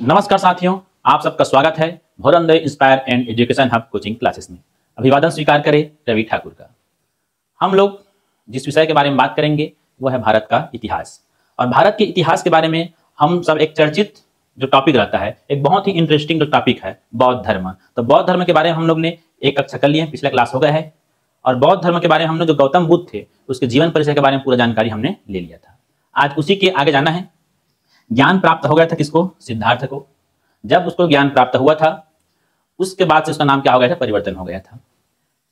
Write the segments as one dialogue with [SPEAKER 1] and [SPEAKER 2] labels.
[SPEAKER 1] नमस्कार साथियों, आप सबका स्वागत है Bhorande inspire and education hub coaching classes में। अभिवादन स्वीकार करें रवि ठाकुर का। हम लोग जिस विषय के बारे में बात करेंगे वो है भारत का इतिहास। और भारत के इतिहास के बारे में हम सब एक चर्चित जो टॉपिक रहता है, एक बहुत ही इंटरेस्टिंग जो टॉपिक है बौद्ध धर्म। तो बौद्ध धर्म के बारे में हम लोग ने एक कक्षा कर लिए, पिछला क्लास हो गया है। और बौद्ध धर्म के बारे में हम लोग जो गौतम बुद्ध थे उसके जीवन परिचय के बारे में पूरा जानकारी हमने ले लिया था। आज उसी के आगे जाना है। ज्ञान प्राप्त हो गया था किसको? सिद्धार्थ को। जब उसको ज्ञान प्राप्त हुआ था उसके बाद से उसका नाम क्या हो गया था? परिवर्तन हो गया था।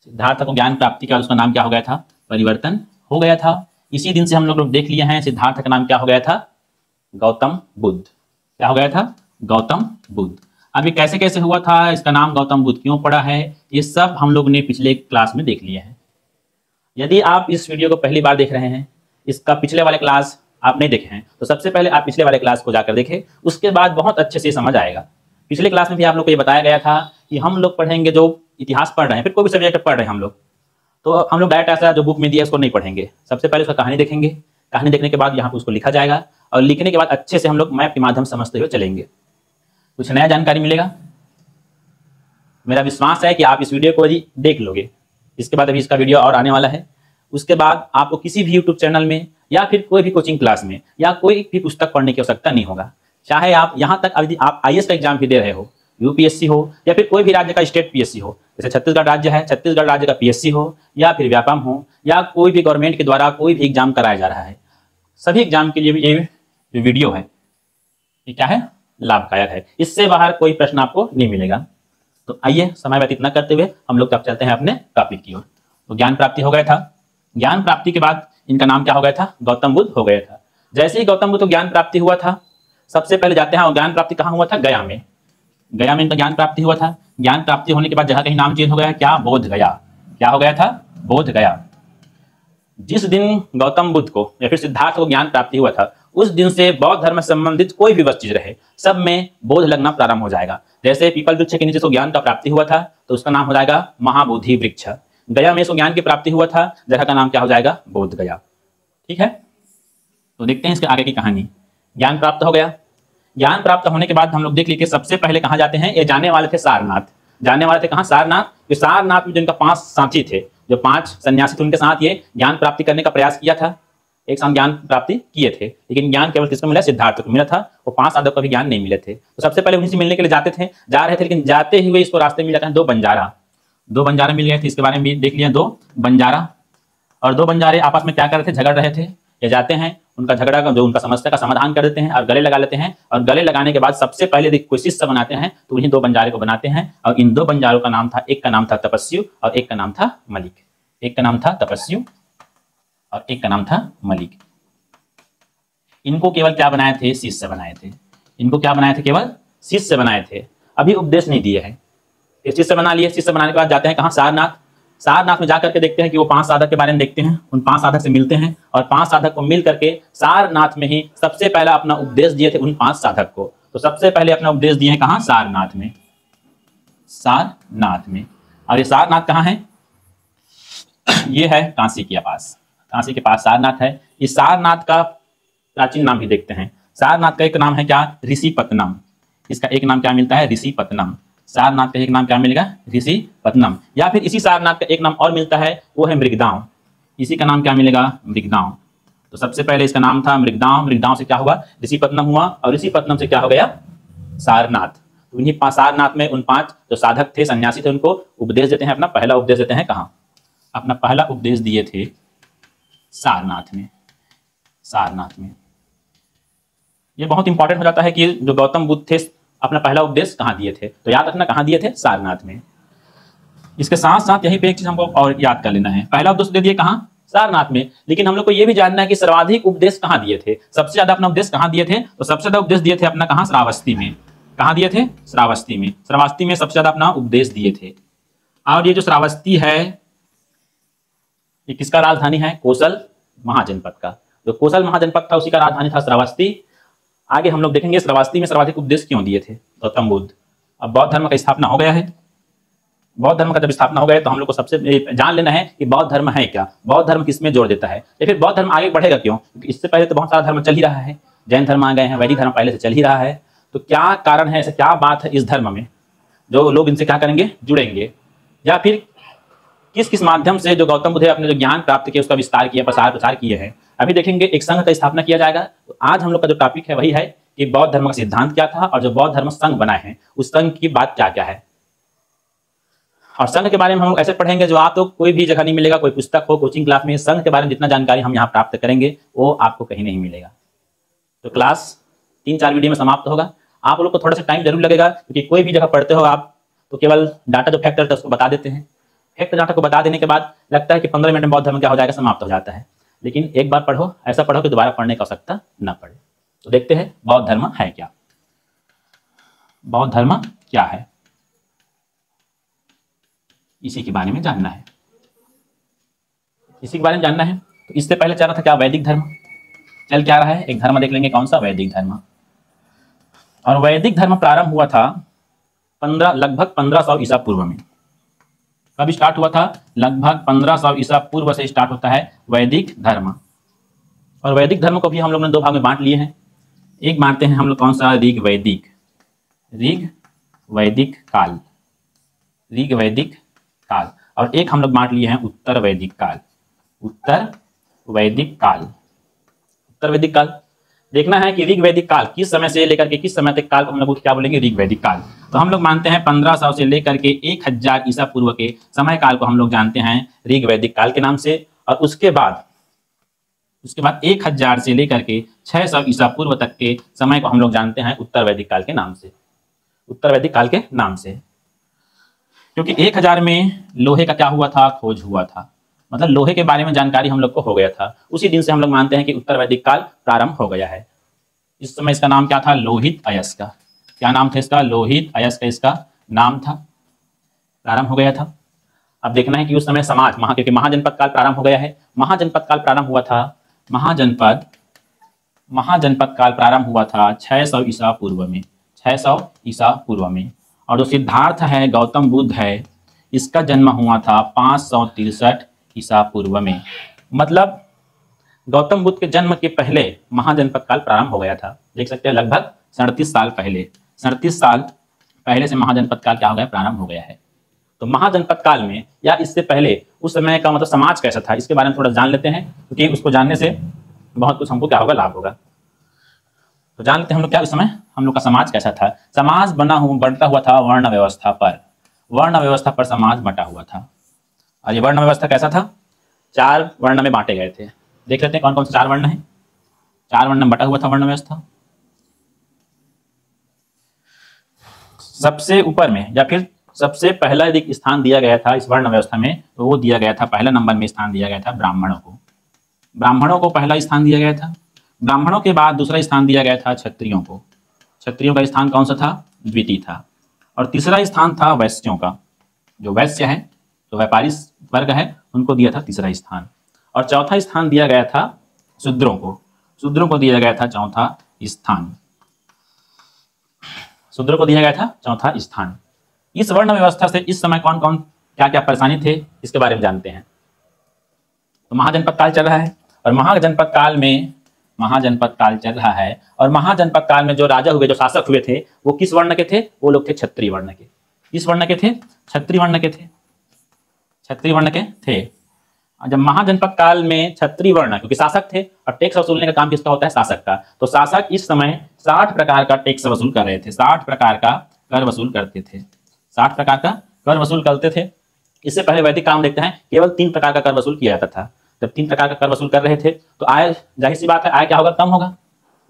[SPEAKER 1] सिद्धार्थ को ज्ञान प्राप्ति के बाद उसका नाम क्या हो गया था? परिवर्तन हो गया था। इसी दिन से हम लोग देख लिए हैं सिद्धार्थ का नाम क्या हो गया था? गौतम बुद्ध। क्या हो गया था? गौतम बुद्ध। अभी कैसे कैसे हुआ था, इसका नाम गौतम बुद्ध क्यों पड़ा है, ये सब हम लोग ने पिछले क्लास में देख लिया है। यदि आप इस वीडियो को पहली बार देख रहे हैं, इसका पिछले वाले क्लास आप नहीं देखे हैं, तो सबसे पहले आप पिछले वाले क्लास को जाकर देखें, उसके बाद बहुत अच्छे से समझ आएगा। पिछले क्लास में भी आप लोग को ये बताया गया था कि हम लोग पढ़ेंगे जो इतिहास पढ़ रहे हैं, फिर कोई भी सब्जेक्ट पढ़ रहे हैं हम लोग, तो हम लोग डायरेक्ट ऐसा जो बुक में दिया उसको नहीं पढ़ेंगे। सबसे पहले उसका कहानी देखेंगे। कहानी देखने के बाद यहाँ पर उसको लिखा जाएगा और लिखने के बाद अच्छे से हम लोग मैप के माध्यम से समझते हुए चलेंगे। कुछ नया जानकारी मिलेगा। मेरा विश्वास है कि आप इस वीडियो को यदि देख लोगे, इसके बाद अभी इसका वीडियो और आने वाला है, उसके बाद आपको किसी भी यूट्यूब चैनल में या फिर कोई भी कोचिंग क्लास में या कोई भी पुस्तक पढ़ने की आवश्यकता नहीं होगा। चाहे आप यहाँ तक यदि आप आईएएस का एग्जाम भी दे रहे हो, यूपीएससी हो या फिर कोई भी राज्य का स्टेट पीएससी हो, जैसे छत्तीसगढ़ राज्य है, छत्तीसगढ़ राज्य का पीएससी हो या फिर व्यापम हो या कोई भी गवर्नमेंट के द्वारा कोई भी एग्जाम कराया जा रहा है, सभी एग्जाम के लिए भी ये जो वीडियो है ये क्या है? लाभदायक है। इससे बाहर कोई प्रश्न आपको नहीं मिलेगा। तो आइए समय व्यतीत न करते हुए हम लोग तब चलते हैं अपने टॉपिक की ओर। तो ज्ञान प्राप्ति हो गया था। ज्ञान प्राप्ति के बाद इनका नाम क्या हो गया था? गौतम बुद्ध हो गया था। जैसे ही गौतम बुद्ध को ज्ञान प्राप्ति हुआ था, सबसे पहले जाते हैं, और ज्ञान प्राप्ति कहाँ हुआ था? गया में। गया में इनका ज्ञान प्राप्ति हुआ था। ज्ञान प्राप्ति होने के बाद जगह का ही नाम चेंज हो गया। क्या? बोध गया। क्या हो गया था? बोध गया। जिस दिन गौतम बुद्ध को या फिर सिद्धार्थ को ज्ञान प्राप्ति हुआ था, उस दिन से बौद्ध धर्म से संबंधित कोई भी चीज रहे, सब में बोध लगना प्रारंभ हो जाएगा। जैसे पीपल वृक्ष के नीचे से ज्ञान का प्राप्ति हुआ था तो उसका नाम हो जाएगा महाबोधि वृक्ष। गया में इसको ज्ञान की प्राप्ति हुआ था, जगह का नाम क्या हो जाएगा? बोध गया। ठीक है, तो देखते हैं इसके आगे की कहानी। ज्ञान प्राप्त हो गया। ज्ञान प्राप्त होने के बाद हम लोग देख लीजिए सबसे पहले कहाँ जाते हैं? ये जाने वाले थे सारनाथ। जाने वाले थे कहाँ? सारनाथ। सारनाथ में जिनका 5 साथी थे, जो 5 सन्यासी थे, उनके साथ ये ज्ञान प्राप्ति करने का प्रयास किया था। एक साथ ज्ञान प्राप्ति किए थे, लेकिन ज्ञान केवल किसको मिला? सिद्धार्थ को मिला था। वो 5 साधक को भी ज्ञान नहीं मिले थे। तो सबसे पहले उन्हीं से मिलने के लिए जा रहे थे, लेकिन जाते हुए इसको रास्ते में मिल जाते हैं 2 बंजारा। 2 बंजारे मिल गए थे। इसके बारे में भी देख लिया, 2 बंजारा। और 2 बंजारे आपस में क्या कर रहे थे? झगड़ रहे थे। ये जाते हैं, उनका झगड़ा का जो उनका समस्या का समाधान कर देते हैं और गले लगा लेते हैं। और गले लगाने के बाद सबसे पहले कोई शिष्य बनाते हैं तो उन्हीं 2 बंजारे को बनाते हैं। और इन 2 बंजारों का नाम था, एक का नाम था तपस्यु और एक का नाम था मलिक। एक का नाम था तपस्यु और एक का नाम था मलिक। इनको केवल क्या बनाए थे? शिष्य बनाए थे। इनको क्या बनाए थे? केवल शिष्य बनाए थे। अभी उपदेश नहीं दिए हैं। शिष्य बना लिए। शिष्य बनाने के बाद जाते हैं कहाँ? सारनाथ। सारनाथ में जाकर के देखते हैं कि वो 5 साधक के बारे में देखते हैं, उन 5 साधक से मिलते हैं और 5 साधक को मिल करके सारनाथ में ही सबसे पहला अपना उपदेश दिए थे उन 5 साधक को। तो सबसे पहले अपना उपदेश दिए हैं कहाँ? सारनाथ में। सारनाथ में। और ये सारनाथ कहाँ है? ये है काशी के पास। काशी के पास सारनाथ है। इस सारनाथ का प्राचीन नाम भी देखते हैं। सारनाथ का एक नाम है क्या? ऋषिपत्तनम। इसका एक नाम क्या मिलता है? ऋषिपत्तनम। सारनाथ का एक नाम क्या मिलेगा? ऋषिपत्तनम। या फिर इसी सारनाथ का एक नाम और मिलता है, वो है मृगदांव। इसी का नाम क्या मिलेगा? मृगदांव। तो सबसे पहले इसका नाम था मृगदांव। मृगदांव से क्या हुआ? ऋषिपत्तनम हुआ और ऋषिपत्तनम से क्या हो गया? सारनाथ। तो इन्हीं सारनाथ में उन 5 जो साधक थे, सन्यासी थे, उनको उपदेश देते हैं। अपना पहला उपदेश देते हैं कहाँ? अपना पहला उपदेश दिए थे सारनाथ में। सारनाथ में ये बहुत इंपॉर्टेंट हो जाता है कि जो गौतम बुद्ध थे अपना पहला उपदेश कहाँ दिए थे, तो याद रखना कहाँ दिए थे? सारनाथ में। इसके साथ साथ यहीं पे एक चीज हमको और याद कर लेना है। पहला उपदेश दे दिए कहाँ? सारनाथ में। लेकिन हम लोग को यह भी जानना है कि सर्वाधिक उपदेश कहाँ दिए थे, सबसे ज्यादा अपना उपदेश कहाँ दिए थे? तो सबसे ज्यादा उपदेश दिए थे अपना कहाँ? श्रावस्ती में। कहाँ दिए थे? श्रावस्ती में। श्रावस्ती में सबसे ज्यादा अपना उपदेश दिए थे। और ये जो श्रावस्ती है ये किसका राजधानी है? कोसल महाजनपद का। जो कोसल महाजनपद था उसी का राजधानी था श्रावस्ती। आगे हम लोग देखेंगे श्रावस्ती में सर्वाधिक उपदेश क्यों दिए थे गौतम बुद्ध। अब बौद्ध धर्म का स्थापना हो गया है। बौद्ध धर्म का जब स्थापना हो गया तो हम लोग को सबसे जान लेना है कि बौद्ध धर्म है क्या, बौद्ध धर्म किसमें जोड़ देता है, या फिर बौद्ध धर्म आगे बढ़ेगा क्यों? क्योंकि इससे पहले तो बहुत सारा धर्म चल ही रहा है। जैन धर्म आ गए हैं, वैदिक धर्म पहले से चल ही रहा है। तो क्या कारण है, ऐसा क्या बात है इस धर्म में जो लोग इनसे क्या करेंगे, जुड़ेंगे, या फिर किस किस माध्यम से जो गौतम बुद्ध अपने जो ज्ञान प्राप्त किया उसका विस्तार किया, प्रसार किए हैं। अभी देखेंगे एक संघ का स्थापना किया जाएगा। तो आज हम लोग का जो टॉपिक है वही है कि बौद्ध धर्म का सिद्धांत क्या था और जो बौद्ध धर्म संघ बनाए हैं उस संघ की बात क्या क्या है। और संघ के बारे में हम लोग ऐसे पढ़ेंगे जो आप तो कोई भी जगह नहीं मिलेगा, कोई पुस्तक हो, कोचिंग क्लास में संघ के बारे में जितना जानकारी हम यहाँ प्राप्त करेंगे वो आपको कहीं नहीं मिलेगा। तो क्लास 3-4 वीडियो में समाप्त होगा। आप लोग को थोड़ा सा टाइम जरूर लगेगा क्योंकि कोई भी जगह पढ़ते हो आप तो केवल डाटा जो फैक्ट रहता है उसको बता देते हैं। फैक्ट डाटा को बता देने के बाद लगता है कि 15 मिनट में बौद्ध धर्म क्या हो जाएगा, समाप्त हो जाता है। लेकिन एक बार पढ़ो, ऐसा पढ़ो कि दोबारा पढ़ने की आवश्यकता ना पड़े। तो देखते हैं बौद्ध धर्म है क्या। बौद्ध धर्म क्या है इसी के बारे में जानना है। इसी के बारे में जानना है तो इससे पहले चल रहा था क्या, वैदिक धर्म। चल क्या रहा है, एक धर्म देख लेंगे, कौन सा, वैदिक धर्म। और वैदिक धर्म प्रारंभ हुआ था लगभग 1500 ईसा पूर्व में। कब स्टार्ट हुआ था, लगभग 1500 ईसा पूर्व से स्टार्ट होता है वैदिक धर्म। और वैदिक धर्म को भी हम लोग ने 2 भाग में बांट लिए हैं। एक मानते हैं हम लोग कौन सा, ऋग वैदिक काल, ऋग वैदिक काल। और एक हम लोग बांट लिए हैं उत्तर वैदिक काल, उत्तर वैदिक काल। देखना है कि ऋग वैदिक काल किस समय से लेकर के किस समय तक काल को हम लोग क्या बोलेंगे, ऋग वैदिक काल। तो हम लोग मानते हैं 1500 से लेकर के 1000 ईसा पूर्व के समय काल को हम लोग जानते हैं ऋग वैदिक काल के नाम से। और उसके बाद 1000 से लेकर के 600 ईसा पूर्व तक के समय को हम लोग जानते हैं उत्तर वैदिक काल के नाम से, उत्तर वैदिक काल के नाम से। क्योंकि 1000 में लोहे का क्या हुआ था, खोज हुआ था, मतलब लोहे के बारे में जानकारी हम लोग को हो गया था। उसी दिन से हम लोग मानते हैं कि उत्तर वैदिक काल प्रारंभ हो गया है। इस समय इसका नाम क्या था, लोहित अयस्क का। क्या नाम था इसका, लोहित अयस्क इसका नाम था, प्रारंभ हो गया था। अब देखना है कि उस समय समाज क्योंकि महाजनपद काल प्रारंभ हो गया है। महाजनपद काल प्रारंभ हुआ था, महाजनपद काल प्रारंभ हुआ था 600 ईसा पूर्व में, 600 ईसा पूर्व में। और जो सिद्धार्थ है, गौतम बुद्ध है, इसका जन्म हुआ था 563 ईसा पूर्व में। मतलब गौतम बुद्ध के जन्म के पहले महाजनपद काल प्रारंभ हो गया था। देख सकते हैं लगभग 37 साल पहले, 37 साल पहले से महाजनपद काल क्या हो गया, प्रारंभ हो गया है। तो महाजनपद काल में या इससे पहले उस समय का मतलब समाज कैसा था इसके बारे में थोड़ा जान लेते हैं, क्योंकि उसको जानने से बहुत कुछ हमको क्या होगा, लाभ होगा। तो जान लेते हैं हम लोग क्या उस समय हम लोग का समाज कैसा था। समाज बढ़ता हुआ था वर्ण व्यवस्था पर, वर्ण व्यवस्था पर समाज बटा हुआ था। और ये वर्ण व्यवस्था कैसा था, 4 वर्ण में बांटे गए थे। देख लेते हैं कौन कौन से 4 वर्ण हैं। 4 वर्ण में बटा हुआ था वर्ण व्यवस्था। सबसे ऊपर में या फिर सबसे पहला यदि स्थान दिया गया था इस वर्ण व्यवस्था में तो वो दिया गया था, पहला नंबर में स्थान दिया गया था ब्राह्मणों को। ब्राह्मणों को पहला स्थान दिया गया था। ब्राह्मणों के बाद दूसरा स्थान दिया गया था क्षत्रियों को। क्षत्रियों का स्थान कौन सा था, द्वितीय था। और तीसरा स्थान था वैश्यों का, जो वैश्य है, जो व्यापारी वर्ग है, उनको दिया था तीसरा स्थान। और चौथा स्थान दिया गया था शूद्रों को, शूद्रों को दिया गया था चौथा स्थान, शूद्रों को दिया गया था चौथा स्थान। इस वर्ण व्यवस्था से इस समय कौन कौन क्या क्या परेशानी थे इसके बारे में जानते हैं। तो महाजनपद काल चल रहा है और महाजनपद काल चल रहा है। और महाजनपद काल में जो राजा हुए, जो शासक हुए थे, वो किस वर्ण के थे, वो लोग थे क्षत्रिय वर्ण के। किस वर्ण के थे, क्षत्रिय वर्ण के थे, क्षत्रिय वर्ण के थे। जब महाजनपद काल में क्षत्रिय वर्ण, क्योंकि शासक थे और टैक्स वसूलने का काम किसका होता है, शासक का, तो शासक इस समय 60 प्रकार का टैक्स वसूल कर रहे थे, 60 प्रकार का कर वसूल करते थे, 60 प्रकार का कर वसूल करते थे। इससे पहले वैदिक काल देखते हैं केवल 3 प्रकार का कर वसूल किया जाता था। जब 3 प्रकार का कर वसूल कर रहे थे तो आय, जाहिर सी बात है, आय क्या होगा, कम होगा।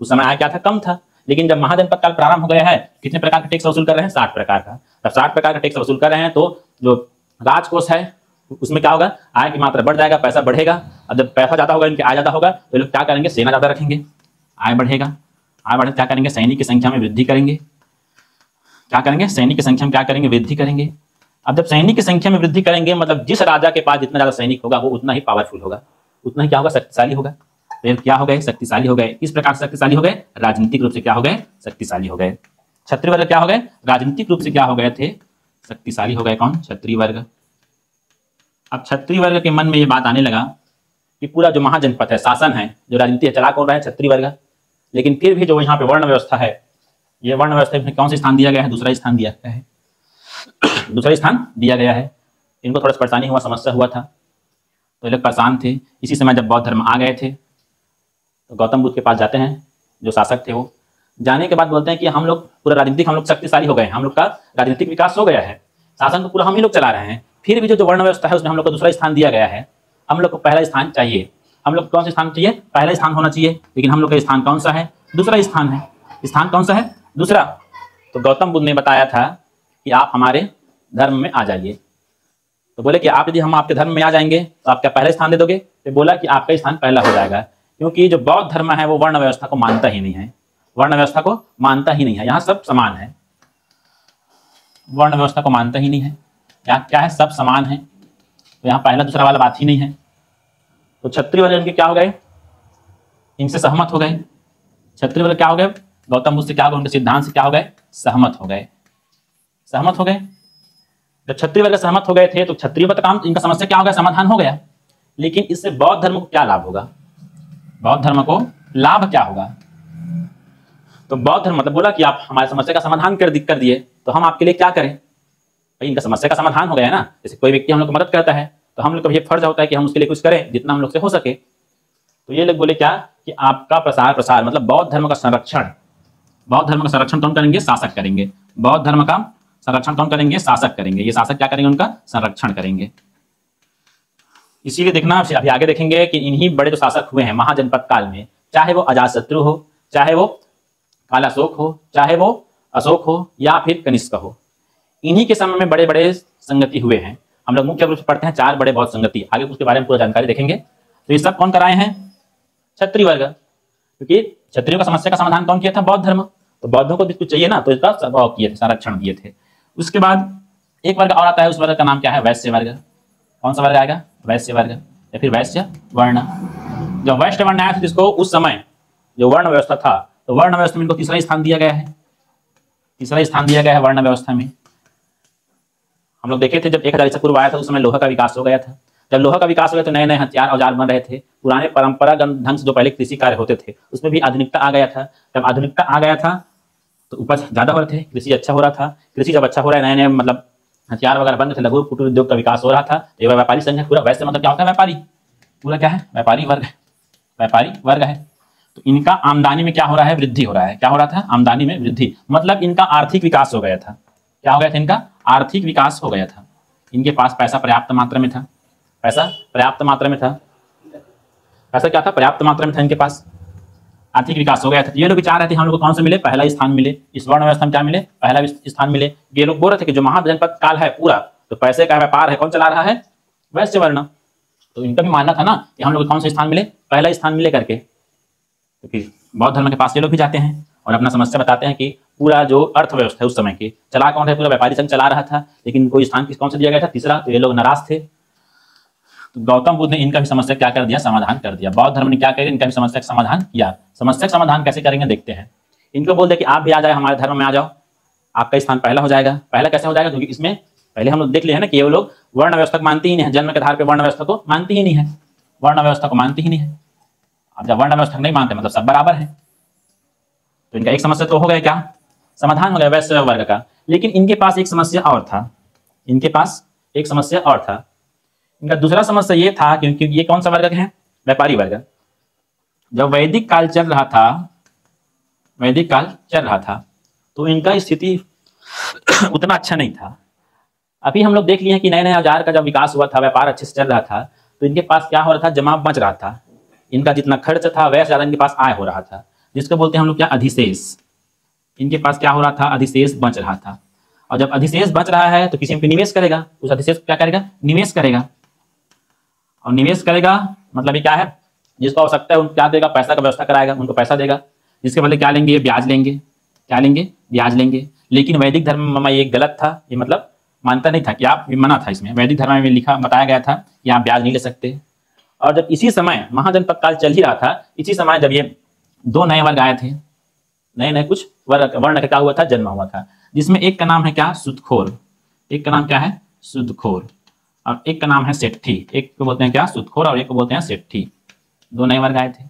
[SPEAKER 1] उस समय आय क्या था, कम था। लेकिन जब महाजनपद काल प्रारंभ हो गया है, कितने प्रकार का टैक्स वसूल कर रहे हैं, 60 प्रकार का। जब 60 प्रकार का टैक्स वसूल कर रहे हैं तो जो राजकोष है उसमें क्या होगा, आय की मात्रा बढ़ जाएगा, पैसा बढ़ेगा। अब जब पैसा ज्यादा होगा, इनके आय ज्यादा होगा, तो लोग क्या करेंगे, सेना ज्यादा रखेंगे, आय बढ़ेगा। आय बढ़े क्या करेंगे, सैनिक की संख्या में वृद्धि करेंगे। क्या करेंगे, सैनिक की संख्या में क्या करेंगे, वृद्धि करेंगे। अब जब सैनिक की संख्या में वृद्धि करेंगे, मतलब जिस राजा के पास जितना ज्यादा सैनिक होगा वो उतना ही पावरफुल होगा, उतना ही क्या होगा, शक्तिशाली होगा। फिर क्या हो गए, शक्तिशाली हो गए। इस प्रकार शक्तिशाली हो गए, राजनीतिक रूप से क्या हो गए, शक्तिशाली हो गए। क्षत्रिय वर्ग क्या हो गए, राजनीतिक रूप से क्या हो गए थे, शक्तिशाली हो गए। कौन, क्षत्रिय वर्ग। अब क्षत्रिय वर्ग के मन में ये बात आने लगा कि पूरा जो महाजनपद है, शासन है, जो राजनीति है, चला कौन रहा है, क्षत्रिय वर्ग। लेकिन फिर भी जो यहाँ पे वर्ण व्यवस्था है ये वर्ण व्यवस्था में कौन सा स्थान दिया गया है? दूसरा स्थान दिया गया है, दूसरा स्थान दिया गया है। इनको थोड़ा सा परेशानी हुआ, समस्या हुआ था, तो ये लोग परेशान थे। इसी समय जब बौद्ध धर्म आ गए थे तो गौतम बुद्ध के पास जाते हैं, जो शासक थे वो। जाने के बाद बोलते हैं कि हम लोग पूरा राजनीतिक, हम लोग शक्तिशाली हो गए हैं, हम लोग का राजनीतिक विकास हो गया है, शासन को पूरा हम ही लोग चला रहे हैं, फिर भी जो वर्ण व्यवस्था है उसमें हम लोग को दूसरा स्थान दिया गया है, हम लोग को पहला स्थान चाहिए। हम लोग कौन सा स्थान चाहिए? पहला स्थान होना चाहिए, लेकिन हम लोग का स्थान कौन सा है? दूसरा स्थान है। स्थान कौन सा है? दूसरा। तो गौतम बुद्ध ने बताया था कि आप हमारे धर्म में आ जाइए। तो बोले कि आप यदि हम आपके धर्म में आ जाएंगे तो आप क्या पहला स्थान दे दोगे? तो बोला कि आपका स्थान पहला हो जाएगा, क्योंकि जो बौद्ध धर्म है वो वर्ण व्यवस्था को मानता ही नहीं है, वर्ण व्यवस्था को मानता ही नहीं है। यहाँ सब समान है, वर्ण व्यवस्था को मानता ही नहीं है। यहाँ क्या है? सब समान है, तो यहाँ पहला दूसरा वाला बात ही नहीं है। तो क्षत्रिय वाले उनके क्या हो गए? इनसे सहमत हो गए। क्षत्रिय वाले क्या हो गए? गौतम बुद्ध से क्या हो गए? उनके सिद्धांत से क्या हो गए? सहमत हो गए, सहमत हो गए। जब क्षत्रिय वर्ग सहमत हो गए थे तो क्षत्रिय का काम, इनका समस्या क्या हो गया? समाधान हो गया। लेकिन इससे बौद्ध धर्म को क्या लाभ होगा? बौद्ध धर्म को लाभ क्या होगा? तो बौद्ध धर्म मतलब बोला कि आप हमारी समस्या का समाधान कर दिए, तो हम आपके लिए क्या करें? भाई इनका समस्या का समाधान हो गया है ना। जैसे कोई व्यक्ति हम लोग को मदद करता है तो हम लोग का ये फर्ज होता है कि हम उसके लिए कुछ करें जितना हम लोग से हो सके। तो ये लोग बोले क्या कि आपका प्रसार मतलब बौद्ध धर्म का संरक्षण, बौद्ध धर्म का संरक्षण कौन करेंगे? शासक करेंगे। बौद्ध धर्म का संरक्षण कौन करेंगे? शासक करेंगे। ये शासक क्या करेंगे? उनका संरक्षण करेंगे। इसीलिए देखना, अभी आगे देखेंगे कि इन्हीं बड़े जो शासक हुए हैं महाजनपद काल में, चाहे वो अजातशत्रु हो, चाहे वो कालाशोक हो, चाहे वो अशोक हो, या फिर कनिष्क हो, इन्हीं के समय में बड़े बड़े संगति हुए हैं। हम लोग मुख्य रूप से पढ़ते हैं 4 बड़े बौद्ध संगति, आगे उसके बारे में पूरा जानकारी देखेंगे। तो ये सब कौन कराए हैं? क्षत्रिय वर्ग, क्योंकि क्षत्रियों का समस्या का समाधान कौन किया था? बौद्ध धर्म। तो बौद्धों को भी कुछ चाहिए ना, तो इसका स्वभाव किए थे, संरक्षण दिए थे। उसके बाद एक वर्ग और आता है, उस वर्ग का नाम क्या है? वैश्य वर्ग। कौन सा वर्ग आएगा? वैश्य वर्ग, या फिर वैश्य वर्ण। जब वैश्य वर्ण आया था जिसको उस समय जो वर्ण व्यवस्था था, तो वर्ण व्यवस्था में इनको तीसरा स्थान दिया गया है, तीसरा स्थान दिया गया है वर्ण व्यवस्था में। हम लोग देखे थे जब 1000 ईसा पूर्व आया था उस समय लोहा का विकास हो गया था। जब लोहा का विकास हो गया तो नए नए हथियार औजार बन रहे थे। पुराने परंपरागत ढंग से जो पहले कृषि कार्य होते थे उसमें भी आधुनिकता आ गया था। जब आधुनिकता आ गया था तो उपज ज्यादा हो रहे थे, कृषि अच्छा हो रहा था। कृषि जब अच्छा हो रहा है, नए नए मतलब हथियार वगैरह बन रहे थे, लघु कुटीर उद्योग का विकास हो रहा था। तो ये व्यापारी संघ है पूरा। वैसे मतलब क्या होता है? व्यापारी। पूरा क्या है? व्यापारी वर्ग है, व्यापारी वर्ग है। तो इनका आमदनी में क्या हो रहा है? वृद्धि हो रहा है। क्या हो रहा था? आमदनी में वृद्धि, मतलब इनका आर्थिक विकास हो गया था। क्या हो गया था? इनका आर्थिक विकास हो गया था। इनके पास पैसा पर्याप्त मात्रा में था, पैसा पर्याप्त मात्रा में था। पैसा क्या था? पर्याप्त मात्रा में था इनके पास, आर्थिक विकास हो गया था। ये लोग चाह रहे थे हम लोग को कौन से मिले? पहला स्थान मिले। इस वर्ण व्यवस्था में क्या मिले? पहला स्थान मिले। ये लोग बोल रहे थे कि जो महाजनपद काल है पूरा तो पैसे का व्यापार है, कौन चला रहा है? वैश्य वर्ण। तो इनका भी मानना था ना कि हम लोग कौन से स्थान मिले? पहला स्थान मिले करके। क्योंकि बौद्ध धर्म के पास ये लोग भी जाते हैं और अपना समस्या बताते हैं कि पूरा जो अर्थव्यवस्था है उस समय की चला कौन है? पूरा व्यापारी संघ चला रहा था, लेकिन कोई स्थान कौन सा दिया गया था? तीसरा। तो ये लोग नाराज थे। तो गौतम बुद्ध ने इनका भी समस्या क्या कर दिया? समाधान कर दिया। बौद्ध धर्म ने क्या किया? इनका भी समस्या का समाधान किया। समस्या का समाधान कैसे करेंगे देखते हैं। इनको बोल दे कि आप भी आ जाए, हमारे धर्म में आ जाओ, आपका स्थान पहला हो जाएगा। पहला कैसे हो जाएगा? क्योंकि इसमें पहले हम लोग देख लिए हैं ना कि ये लोग वर्ण व्यवस्था को मानते ही नहीं है, जन्म के आधार पर वर्ण व्यवस्था को मानती ही नहीं है, वर्ण व्यवस्था को मानती ही नहीं है। अब जब वर्ण व्यवस्था नहीं मानते मतलब सब बराबर है, तो इनका एक समस्या तो हो गया, क्या समाधान हो गया वैश्य वर्ग का। लेकिन इनके पास एक समस्या और था, इनके पास एक समस्या और था। इनका दूसरा समस्या ये था क्योंकि ये कौन सा वर्ग है? व्यापारी वर्ग। जब वैदिक काल चल रहा था, वैदिक काल चल रहा था तो इनका स्थिति उतना अच्छा नहीं था। अभी हम लोग देख लिए हैं कि नए नए औजार का जब विकास हुआ था, व्यापार अच्छे से चल रहा था, तो इनके पास क्या हो रहा था? जमा बच रहा था। इनका जितना खर्च था वैसे ज्यादा इनके पास आय हो रहा था, जिसको बोलते हैं हम लोग क्या? अधिशेष। इनके पास क्या हो रहा था? अधिशेष बच रहा था। और जब अधिशेष बच रहा है तो किसी में निवेश करेगा, उस अधिशेष को क्या करेगा? निवेश करेगा। और निवेश करेगा मतलब ये क्या है? जिसको आवश्यकता है उनको क्या देगा? पैसा का व्यवस्था कराएगा, उनको पैसा देगा, जिसके बदले क्या लेंगे? ब्याज लेंगे। क्या लेंगे? ब्याज लेंगे। लेकिन वैदिक धर्म में ये गलत था, ये मतलब मानता नहीं था कि आप, मना था इसमें। वैदिक धर्म में लिखा बताया गया था कि आप ब्याज नहीं ले सकते। और जब इसी समय महाजनपद काल चल ही रहा था, इसी समय जब ये 2 नए वर्ग आए थे, नए नए कुछ वर्ण का क्या हुआ था? जन्म हुआ था, जिसमें एक का नाम है क्या? सूदखोर। एक का नाम क्या है? सूदखोर। और एक का नाम है सेट्ठी। एक को बोलते हैं क्या? सूदखोर, और एक को बोलते हैं सेट्ठी। 2 नए वर्ग आए थे।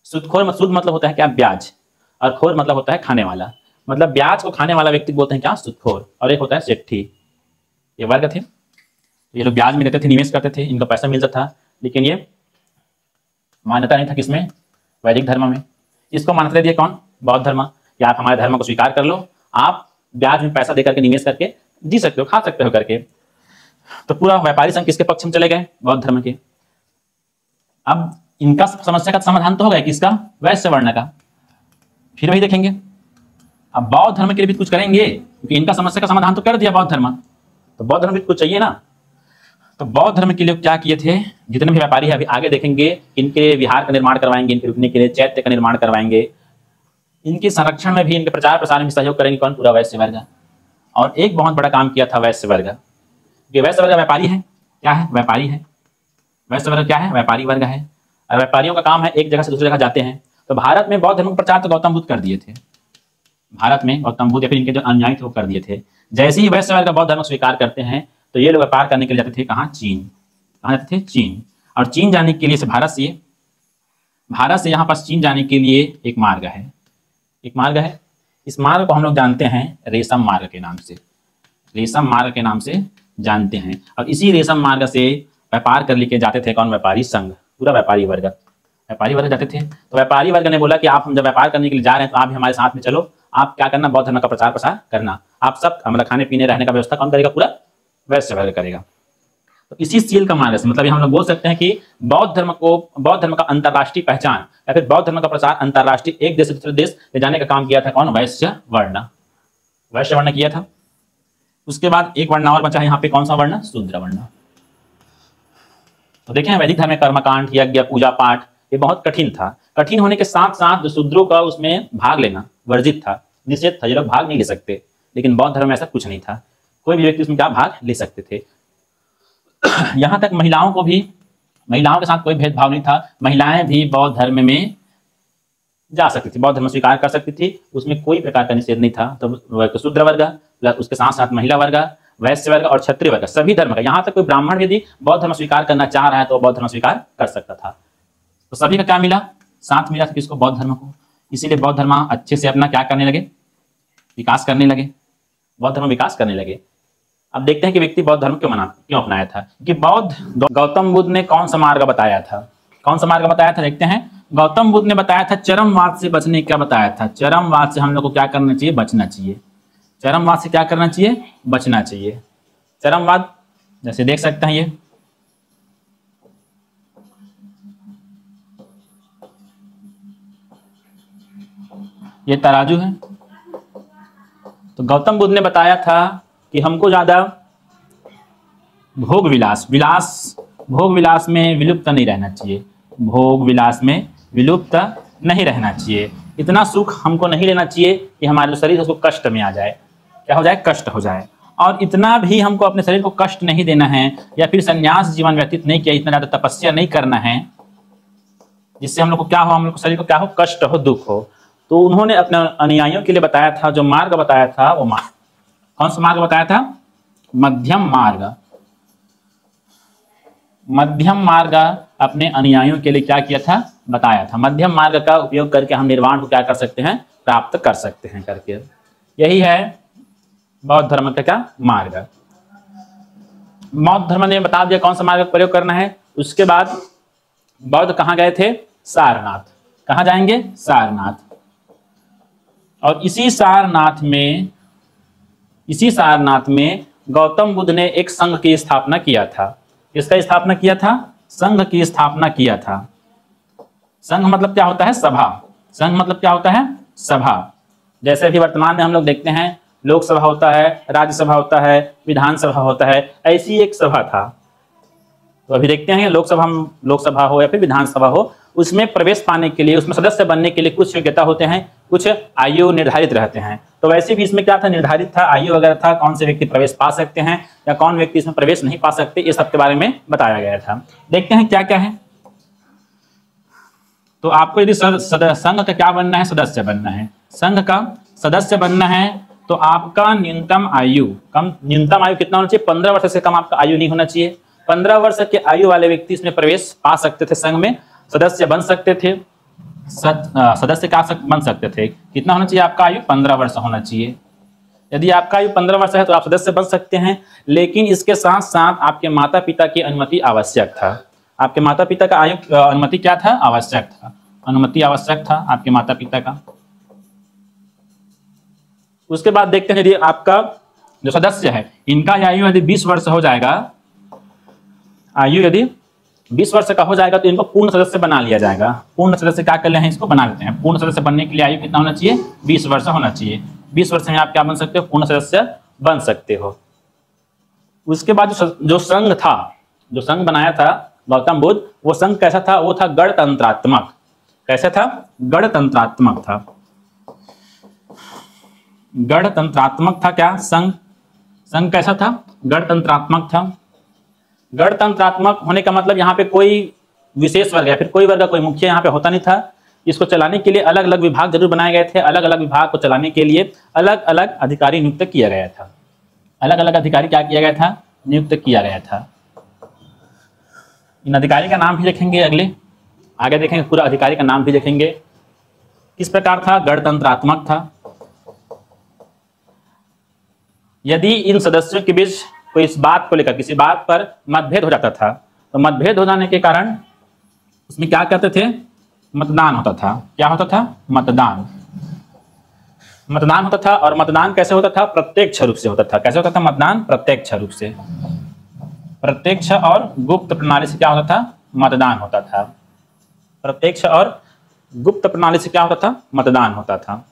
[SPEAKER 1] सूद मतलब होता है क्या? ब्याज, और खोर मतलब होता है खाने वाला। मतलब ब्याज को खाने वाला व्यक्ति बोलते हैं क्या, सूदखोर। और एक होता है सेठी। ये वर्ग थे, ये लोग ब्याज में देते थे, निवेश करते थे, इनका पैसा मिलता था, लेकिन ये मान्यता नहीं था किसमें, वैदिक धर्म में। इसको मान्यता दे दिया कौन, बौद्ध धर्म, कि आप हमारे धर्म को स्वीकार कर लो, आप ब्याज में पैसा देकर के निवेश करके जी सकते हो, खा सकते हो करके। तो पूरा व्यापारी संघ किसके पक्ष में चले गए, बौद्ध धर्म के। अब इनका समस्या का समाधान तो हो गया किसका, वैश्य वर्ण का। फिर वही देखेंगे, अब बौद्ध धर्म के लिए भी कुछ करेंगे, क्योंकि इनका समस्या का समाधान तो कर दिया बौद्ध धर्म, तो बौद्ध धर्म भी कुछ चाहिए ना। तो बौद्ध धर्म के लिए क्या किए थे, जितने भी व्यापारी है अभी आगे देखेंगे, इनके विहार का निर्माण करवाएंगे, इनके रुकने के लिए चैत्य का निर्माण करवाएंगे, इनके संरक्षण में भी, इनके प्रचार प्रसार में सहयोग करेंगे कौन, पूरा वैश्य वर्ग। और एक बहुत बड़ा काम किया था वैश्य वर्ग, कि वैश्य वर्ग व्यापारी है, क्या है, व्यापारी है। वैश्य वर्ग क्या है, व्यापारी वर्ग है। और व्यापारियों का काम है एक जगह से दूसरी जगह जाते हैं। तो भारत में बौद्ध धर्म का प्रचार तो गौतम बुद्ध कर दिए थे, भारत में गौतम बुद्ध या फिर इनके जो अनुयायी थे वो कर दिए थे। जैसे ही वैश्य वर्ग का बौद्ध धर्म स्वीकार करते हैं तो ये लोग व्यापार करने के लिए जाते थे कहाँ, चीन। कहाँ जाते थे, चीन। और चीन जाने के लिए भारत से यहाँ पास चीन जाने के लिए एक मार्ग है, एक मार्ग है। इस मार्ग को हम लोग जानते हैं रेशम मार्ग के नाम से, रेशम मार्ग के नाम से जानते हैं। और इसी रेशम मार्ग से व्यापार कर लेके जाते थे कौन, व्यापारी संघ, पूरा व्यापारी वर्ग जाते थे। तो व्यापारी वर्ग ने बोला कि आप हम जब व्यापार करने के लिए जा रहे हैं तो आप भी हमारे साथ में चलो, आप क्या करना, बौद्ध धर्म का प्रचार प्रसार करना, आप सब मतलब खाने पीने रहने का व्यवस्था कौन करेगा, पूरा वैश्य वर्ग करेगा। तो इसी सील का मार्ग से, मतलब हम लोग बोल सकते हैं कि बौद्ध धर्म का अंतर्राष्ट्रीय पहचान या फिर बौद्ध धर्म का प्रसार अंतर्राष्ट्रीय एक देश से दूसरे देश ले जाने का काम किया था कौन, वैश्य वर्ण किया था। उसके बाद एक वर्ण और बचा है यहाँ पे, कौन सा वर्ण, शूद्र वर्ण। तो देखें वैदिक धर्म में कर्मकांड, यज्ञ, पूजा पाठ ये बहुत कठिन था। कठिन होने के साथ साथ जो शूद्रों का उसमें भाग लेना वर्जित था, निषेध था, ये लोग भाग नहीं ले सकते। लेकिन बौद्ध धर्म में ऐसा कुछ नहीं था, कोई भी व्यक्ति उसमें क्या भाग ले सकते थे। यहां तक महिलाओं के साथ कोई भेदभाव नहीं था, महिलाएं भी बौद्ध धर्म में जा सकती थी, बौद्ध धर्म स्वीकार कर सकती थी, उसमें कोई प्रकार का निषेध नहीं था। तो शूद्र वर्ग, उसके साथ साथ महिला वर्ग, वैश्य वर्ग और क्षत्रिय वर्ग, सभी धर्म का, यहाँ तक कोई ब्राह्मण यदि बौद्ध धर्म स्वीकार करना चाह रहा है तो बौद्ध धर्म स्वीकार कर सकता था। तो सभी का क्या मिला, साथ मिला था किसको, बौद्ध धर्म को। इसीलिए बौद्ध धर्म अच्छे से अपना क्या करने लगे, विकास करने लगे, बौद्ध धर्म विकास करने लगे। अब देखते हैं कि व्यक्ति बौद्ध धर्म क्यों अपनाया था। कि गौतम बुद्ध ने कौन सा मार्ग बताया था, देखते हैं। गौतम बुद्ध ने बताया था चरमवाद से बचने, क्या बताया था, चरमवाद से हम लोग को क्या करना चाहिए, बचना चाहिए। चरमवाद से क्या करना चाहिए, बचना चाहिए। चरमवाद जैसे देख सकते हैं, ये तराजू है। तो गौतम बुद्ध ने बताया था कि हमको ज्यादा भोग विलास में विलुप्त नहीं रहना चाहिए, भोग विलास में विलुप्त नहीं रहना चाहिए। इतना सुख हमको नहीं लेना चाहिए कि हमारे शरीर है उसको कष्ट में आ जाए, क्या हो जाए, कष्ट हो जाए। और इतना भी हमको अपने शरीर को कष्ट नहीं देना है, या फिर संन्यास जीवन व्यतीत नहीं किया, इतना ज्यादा तपस्या नहीं करना है जिससे हम लोग को क्या हो, हम लोग को शरीर को क्या हो, कष्ट हो, दुख हो। तो उन्होंने अपने अनुयायियों के लिए बताया था, जो मार्ग बताया था वो मार्ग, कौन सा मार्ग बताया था, मध्यम मार्ग। मध्यम मार्ग अपने अनुयायियों के लिए क्या किया था, बताया था। मध्यम मार्ग का उपयोग करके हम निर्वाण को क्या कर सकते हैं, प्राप्त कर सकते हैं करके। यही है बौद्ध धर्म का क्या मार्ग। बौद्ध धर्म ने बता दिया कौन सा मार्ग का प्रयोग करना है। उसके बाद बौद्ध कहाँ गए थे, सारनाथ। कहाँ जाएंगे, सारनाथ। और इसी सारनाथ में गौतम बुद्ध ने एक संघ की स्थापना किया था। किसका स्थापना किया था, संघ की स्थापना किया था। संघ मतलब क्या होता है, सभा। संघ मतलब क्या होता है, सभा। जैसे अभी वर्तमान में हम लोग देखते हैं लोकसभा होता है, राज्यसभा होता है, विधानसभा होता है, ऐसी एक सभा था। तो अभी देखते हैं लोकसभा हो या फिर विधानसभा हो, उसमें प्रवेश पाने के लिए, उसमें सदस्य बनने के लिए कुछ योग्यता होते हैं, कुछ आयु निर्धारित रहते हैं। तो वैसे भी इसमें क्या था, निर्धारित था, आयु वगैरह था, कौन से व्यक्ति प्रवेश पा सकते हैं या कौन व्यक्ति इसमें प्रवेश नहीं पा सकते, ये सब के बारे में बताया गया था। देखते हैं क्या क्या है। तो आपको यदि संघ का क्या बनना है, सदस्य बनना है। संघ का सदस्य बनना है तो आपका न्यूनतम आयु कितना होना चाहिए, 15 वर्ष से कम आपका आयु नहीं होना चाहिए। 15 वर्ष के आयु वाले व्यक्ति इसमें प्रवेश पा सकते थे, संघ में सदस्य बन सकते थे। सदस्य का बन सकते थे। कितना होना चाहिए आपका आयु? 15 वर्ष होना चाहिए। यदि आपका आयु 15 वर्ष है तो आप सदस्य बन सकते हैं, लेकिन इसके साथ साथ आपके माता पिता की अनुमति आवश्यक था। आपके माता पिता का आयु अनुमति क्या था? आवश्यक था। अनुमति आवश्यक था आपके माता पिता का। उसके बाद देखते हैं, यदि आपका जो सदस्य है इनका आयु यदि 20 वर्ष हो जाएगा, आयु यदि 20 वर्ष का हो जाएगा तो इनको पूर्ण सदस्य बना लिया जाएगा। पूर्ण सदस्य क्या कर रहे हैं? इसको बना लेते हैं। पूर्ण सदस्य बनने के लिए आयु कितना होना चाहिए? 20 वर्ष होना चाहिए। 20 वर्ष में आप क्या बन सकते हो? पूर्ण सदस्य बन सकते हो। उसके बाद जो संघ था, जो संघ बनाया था गौतम बुद्ध, वो संघ कैसा था? वो था गणतंत्रात्मक। कैसा था? गणतंत्रात्मक था। गणतंत्रात्मक था क्या संघ? संघ कैसा था? गणतंत्रात्मक था। गणतंत्रात्मक होने का मतलब यहाँ पे कोई विशेष वर्ग या फिर कोई वर्ग का कोई मुखिया यहाँ पे होता नहीं था। इसको चलाने के लिए अलग अलग विभाग जरूर बनाए गए थे। अलग अलग विभाग को चलाने के लिए अलग अलग अधिकारी नियुक्त किया गया था। अलग अलग अधिकारी क्या किया गया था? नियुक्त किया गया था। इन अधिकारी का नाम भी देखेंगे, आगे देखेंगे, पूरा अधिकारी का नाम भी देखेंगे। किस प्रकार था? गणतंत्रात्मक था। यदि इन सदस्यों के बीच कोई इस बात को लेकर किसी बात पर मतभेद हो जाता था तो मतभेद हो जाने के कारण उसमें क्या करते थे? मतदान होता था। क्या होता था? मतदान। मतदान होता था। और मतदान कैसे होता था? प्रत्यक्ष रूप से होता था। कैसे होता था मतदान? प्रत्यक्ष रूप से। प्रत्यक्ष और गुप्त प्रणाली से क्या होता था? मतदान होता था। प्रत्यक्ष और गुप्त प्रणाली से क्या होता था? मतदान होता था।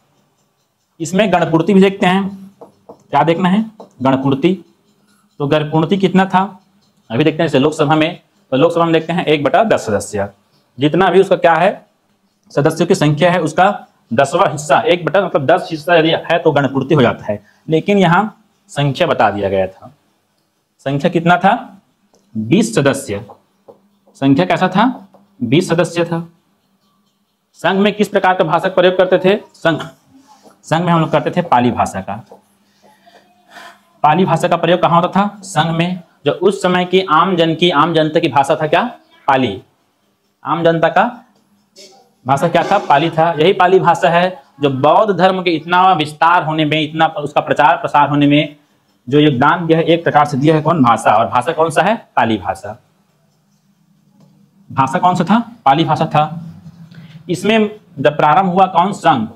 [SPEAKER 1] इसमें गणपूर्ति भी देखते हैं। क्या देखना है? गणपूर्ति। तो गणपूर्ति कितना था अभी देखते हैं। जैसे लोकसभा में, तो लोकसभा में देखते हैं 1/10 सदस्य। जितना भी उसका क्या है सदस्यों की संख्या है उसका 10वां हिस्सा, 1/10 मतलब 10 हिस्सा यदि है तो गणपूर्ति हो जाता है। लेकिन यहाँ संख्या बता दिया गया था। संख्या कितना था? 20 सदस्य। संख्या कैसा था? 20 सदस्य था। संघ में किस प्रकार का भाषा का प्रयोग करते थे? संघ में हम लोग करते थे पाली भाषा का। पाली भाषा का प्रयोग कहाँ होता था? संघ में। जो उस समय की आम जनता की भाषा था क्या? पाली। आम जनता का भाषा क्या था? पाली था। यही पाली भाषा है जो बौद्ध धर्म के इतना विस्तार होने में, इतना उसका प्रचार प्रसार होने में जो योगदान दिया है, एक प्रकार से दिया है। कौन? भाषा। और भाषा कौन सा है? पाली भाषा। भाषा कौन सा था? पाली भाषा था। इसमें जब प्रारंभ हुआ कौन? संघ।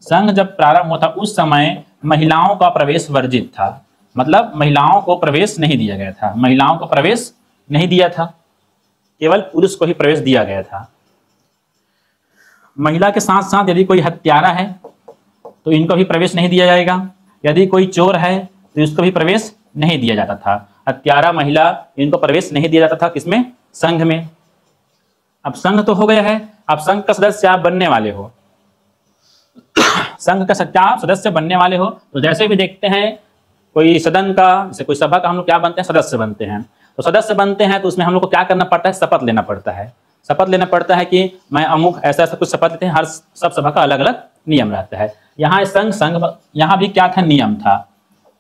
[SPEAKER 1] संघ जब प्रारंभ हुआ था उस समय महिलाओं का प्रवेश वर्जित था। मतलब महिलाओं को प्रवेश नहीं दिया गया था। महिलाओं को प्रवेश नहीं दिया था, केवल पुरुष को ही प्रवेश दिया गया था। महिला के साथ साथ यदि कोई हत्यारा है तो इनको भी प्रवेश नहीं दिया जाएगा। यदि कोई चोर है तो इसको भी प्रवेश नहीं दिया जाता था। हत्यारा, महिला, इनको प्रवेश नहीं दिया जाता था। किसमें? संघ में। अब संघ तो हो गया है। अब संघ का सदस्य आप बनने वाले हो। संघ का सदस्य बनने वाले हो तो जैसे भी देखते हैं कोई सदन का, जैसे कोई सभा का हम लोग क्या बनते हैं? सदस्य बनते हैं। तो सदस्य बनते हैं तो उसमें हम लोग को क्या करना पड़ता है? शपथ लेना पड़ता है। शपथ लेना पड़ता है कि मैं अमुक ऐसा ऐसा कुछ शपथ लेते हैं। हर सब सभा का अलग अलग नियम रहता है। यहाँ संघ यहाँ भी क्या था? नियम था।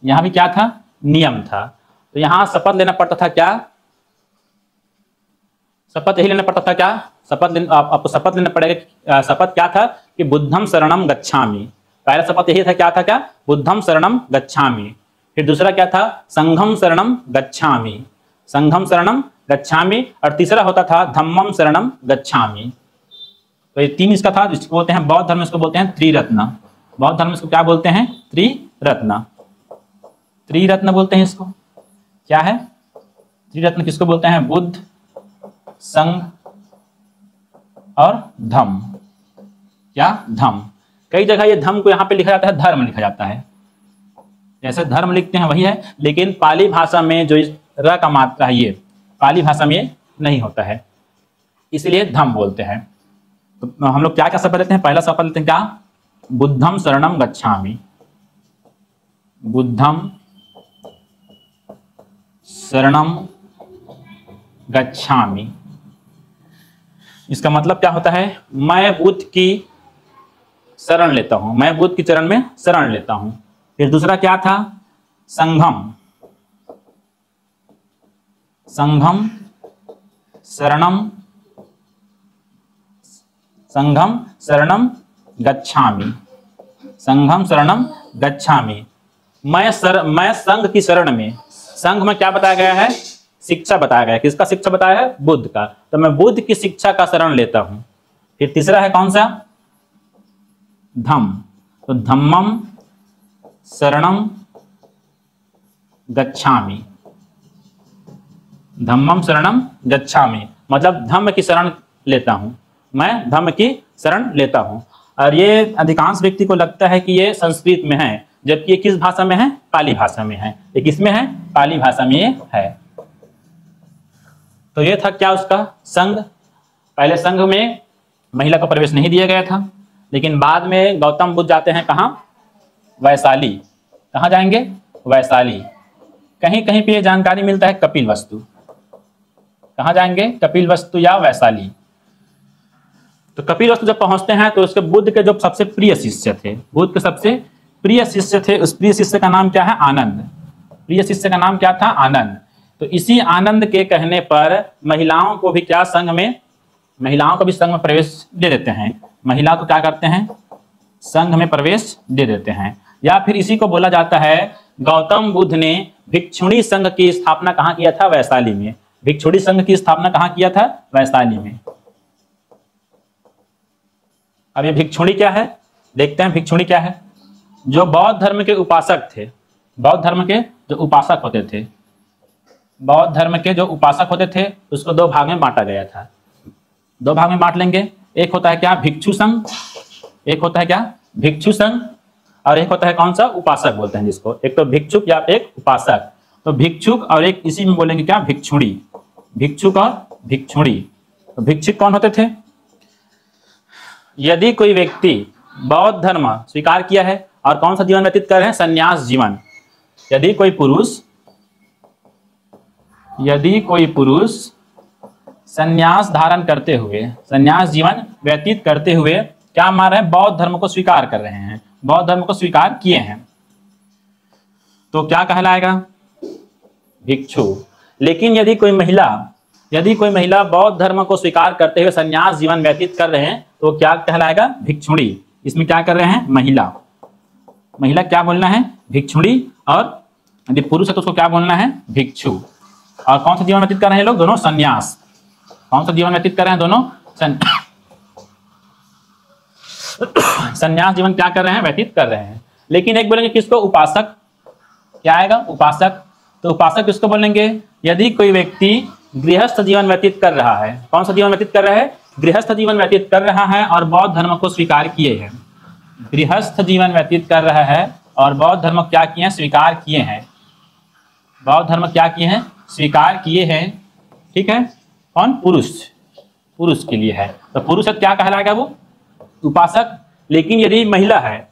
[SPEAKER 1] यहाँ भी क्या था? नियम था। तो यहाँ शपथ लेना पड़ता था क्या? शपथ यही लेना पड़ता था क्या? आपको शपथ लेना पड़ेगा। शपथ क्या था? कि बुद्धम शरणम गच्छामि। पहला शपथ यही था। क्या था? क्या? बुद्धम शरणम गच्छामि। फिर दूसरा क्या था? संघम शरणम गच्छामि। संघम शरणम गच्छामि। और तीसरा होता था धम्मम शरणम गच्छामि। तो ये 3 इसका था। इसको बोलते हैं बौद्ध धर्म में, इसको बोलते हैं त्रिरत्न। बौद्ध धर्म में इसको क्या बोलते हैं? त्रिरत्न। त्रिरत्न बोलते हैं इसको। क्या है? त्रिरत्न किसको बोलते हैं? बुद्ध, संघ और धम्म। क्या? धम्म। कई जगह ये धम्म को यहाँ पे लिखा जाता है, धर्म लिखा जाता है। जैसे धर्म लिखते हैं वही है, लेकिन पाली भाषा में जो र का मात्रा है ये पाली भाषा में नहीं होता है, इसलिए धम्म बोलते हैं। तो हम लोग क्या क्या शपथ लेते हैं? पहला शपथ लेते हैं क्या? बुद्धम शरणम गच्छामि। बुद्धम शरणम गच्छामि। इसका मतलब क्या होता है? मैं बुद्ध की शरण लेता हूं। मैं बुद्ध की चरण में शरण लेता हूं। फिर दूसरा क्या था? संघम। संघम शरणम संघम शरणम गच्छामि, संघम शरणम गच्छामि। मैं संघ की शरण में, संघ में क्या बताया गया है? शिक्षा बताया गया है। किसका शिक्षा बताया है? बुद्ध का। तो मैं बुद्ध की शिक्षा का शरण लेता हूं। फिर तीसरा है कौन सा? धम्म। तो धम्मम शरणम गच्छामि, धम्मम शरणम गच्छामि, मतलब धम्म की शरण लेता हूं, मैं धम्म की शरण लेता हूं। और ये अधिकांश व्यक्ति को लगता है कि ये संस्कृत में है, जबकि ये किस भाषा में है? पाली भाषा में है। ये किसमें है? पाली भाषा में ये है। तो ये था क्या उसका? संघ। पहले संघ में महिला को प्रवेश नहीं दिया गया था, लेकिन बाद में गौतम बुद्ध जाते हैं कहाँ? वैशाली। कहाँ जाएंगे? वैशाली। कहीं कहीं पे ये जानकारी मिलता है कपिलवस्तु। कहाँ जाएंगे? कपिलवस्तु या वैशाली। तो कपिलवस्तु जब पहुंचते हैं तो उसके बुद्ध के जो सबसे प्रिय शिष्य थे, बुद्ध के सबसे प्रिय शिष्य थे, उस प्रिय शिष्य का नाम क्या है? आनंद। प्रिय शिष्य का नाम क्या था? आनंद। तो इसी आनंद के कहने पर महिलाओं को भी क्या संघ में, महिलाओं को भी संघ में प्रवेश दे देते हैं। महिला को क्या करते हैं? संघ में प्रवेश दे देते हैं। या फिर इसी को बोला जाता है, गौतम बुद्ध ने भिक्षुणी संघ की स्थापना कहाँ किया था? वैशाली में। भिक्षुणी संघ की स्थापना कहाँ किया था? वैशाली में। अब ये भिक्षुणी क्या है? देखते हैं भिक्षुणी क्या है। जो बौद्ध धर्म के उपासक थे, बौद्ध धर्म के जो उपासक होते थे, बौद्ध धर्म के जो उपासक होते थे, उसको दो भाग में बांटा गया था। दो भाग में बांट लेंगे। एक होता है क्या? भिक्षु संघ। एक होता है क्या? भिक्षु संघ। और एक होता है कौन सा? उपासक बोलते हैं जिसको। एक तो भिक्षुक या एक उपासक। तो भिक्षुक और एक इसी में बोलेंगे क्या? भिक्षुणी। भिक्षुक और भिक्षुणी। तो भिक्षुक कौन होते थे? यदि कोई व्यक्ति बौद्ध धर्म स्वीकार किया है और कौन सा जीवन व्यतीत कर रहे हैं? संन्यास जीवन। यदि कोई पुरुष संन्यास धारण करते हुए, संन्यास जीवन व्यतीत करते हुए क्या मान रहे हैं? बौद्ध धर्म को स्वीकार कर रहे हैं, बौद्ध धर्म को स्वीकार किए हैं, तो क्या कहलाएगा? भिक्षु। लेकिन यदि कोई महिला बौद्ध धर्म को स्वीकार करते हुए संन्यास जीवन व्यतीत कर रहे हैं, तो क्या कहलाएगा? भिक्षुणी। इसमें क्या कर रहे हैं? महिला। महिला क्या बोलना है? भिक्षुणी। और यदि पुरुष है तो उसको क्या बोलना है? भिक्षु। और कौन सा जीवन व्यतीत कर रहे हैं लोग? दोनों संन्यास। कौन सा जीवन व्यतीत कर रहे हैं? दोनों संन्यास जीवन क्या कर रहे हैं? व्यतीत कर रहे हैं। लेकिन एक बोलेंगे किसको? उपासक। क्या आएगा? उपासक। तो उपासक किसको बोलेंगे? यदि कोई व्यक्ति गृहस्थ जीवन व्यतीत कर रहा है, कौन सा जीवन व्यतीत कर रहा है? गृहस्थ जीवन व्यतीत कर रहा है और बौद्ध धर्म को स्वीकार किए हैं। गृहस्थ जीवन व्यतीत कर रहा है और बौद्ध धर्म क्या किए हैं? स्वीकार किए हैं। बौद्ध धर्म क्या किए हैं? स्वीकार किए हैं। ठीक है। कौन? पुरुष। पुरुष के लिए है। तो पुरुष क्या कहलाएगा? वो उपासक। लेकिन यदि महिला है